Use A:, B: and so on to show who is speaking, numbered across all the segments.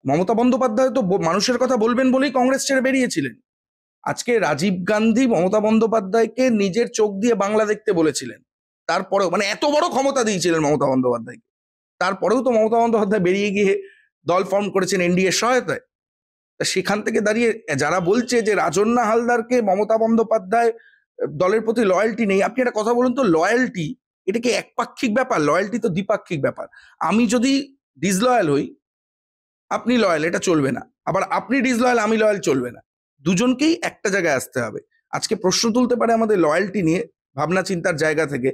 A: মমতা বন্দ্যোপাধ্যায় তো মানুষের কথা বলবেন বলেই কংগ্রেস ছেড়ে বেরিয়েছিলেন। আজকে রাজীব গান্ধী মমতা বন্দ্যোপাধ্যায়কে নিজের চোখ দিয়ে বাংলা দেখতে বলেছিলেন। তারপরেও মানে এত বড় ক্ষমতা দিয়েছিলেন মমতা বন্দ্যোপাধ্যায়কে, তারপরেও তো মমতা বন্দ্যোপাধ্যায় বেরিয়ে গিয়ে দল ফর্ম করেছেন এনডিএ সহায়তায়। তা সেখান থেকে দাঁড়িয়ে যারা বলছে যে রাজন্না হালদারকে মমতা বন্দ্যোপাধ্যায় দলের প্রতি লয়্যালটি নেই, আপনি একটা কথা বলুন তো, লয়্যালটি এটা কি একপাক্ষিক ব্যাপার? লয়্যালটি তো দ্বিপাক্ষিক ব্যাপার। আমি যদি ডিসলয়াল হই, আপনি লয়াল, এটা চলবে না। আবার আপনি ডিসলয়াল, আমি লয়াল, চলবে না। দুজনকেই একটা জায়গায় আসতে হবে। আজকে প্রশ্ন তুলতে পারে আমাদের লয়্যালটি নিয়ে, ভাবনা চিন্তার জায়গা থেকে।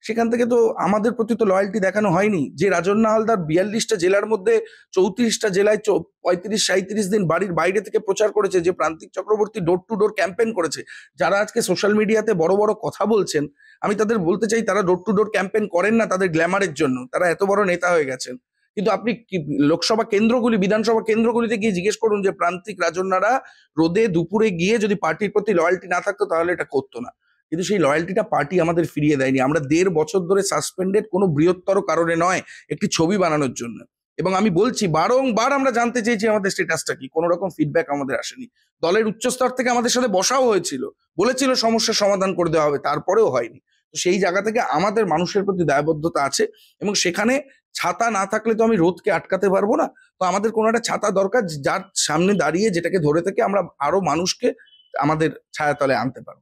A: সেখান থেকে তো আমাদের প্রতি তো লয়্যালটি দেখানো হয়নি। যে রাজন্না হালদার 42টা জেলার মধ্যে 34টা জেলায় 35-37 দিন বাড়ির বাইরে থেকে প্রচার করেছে, যে প্রান্তিক Chakraborty door to door campaign করেছে, যারা আজকে সোশ্যাল মিডিয়াতে বড় বড় কথা বলছেন, আমি তাদের বলতে চাই তারা ডোর টু ডোর ক্যাম্পেইন করেন না তাদের গ্ল্যামারের জন্য, তারা এত বড় নেতা হয়ে গেছেন। কিন্তু আপনি লোকসভা কেন্দ্রগুলি, বিধানসভা কেন্দ্রগুলিতে গিয়ে জিজ্ঞেস করুন যে প্রান্তিক রাজন্যারা রোদে দুপুরে গিয়ে যদি পার্টির প্রতি লয়্যালটি না থাকতো তাহলে এটা করতো না। কিন্তু সেই লয়্যালটিটা পার্টি আমাদের ফিরিয়ে দেয়নি। আমরা 1.5 বছর ধরে সাসপেন্ডেড কোনো বৃহত্তর কারণে নয়, একটি ছবি বানানোর জন্য। এবং আমি বলছি, বারংবার আমরা জানতে চেয়েছি আমাদের স্ট্যাটাসটা কি, কোনো রকম ফিডব্যাক আমাদের আসেনি। দলের উচ্চস্তর থেকে আমাদের সাথে বসাও হয়েছিল, বলেছিল সমস্যার সমাধান করে দেওয়া হবে, তারপরেও হয়নি। তো সেই জায়গা থেকে আমাদের মানুষের প্রতি দায়বদ্ধতা আছে, এবং সেখানে ছাতা না থাকলে তো আমি রোদকে আটকাতে পারবো না। তো আমাদের কোনো একটা ছাতা দরকার, যার সামনে দাঁড়িয়ে যেটাকে ধরে থেকে আমরা আরো মানুষকে আমাদের ছায়াতলে আনতে পারবো।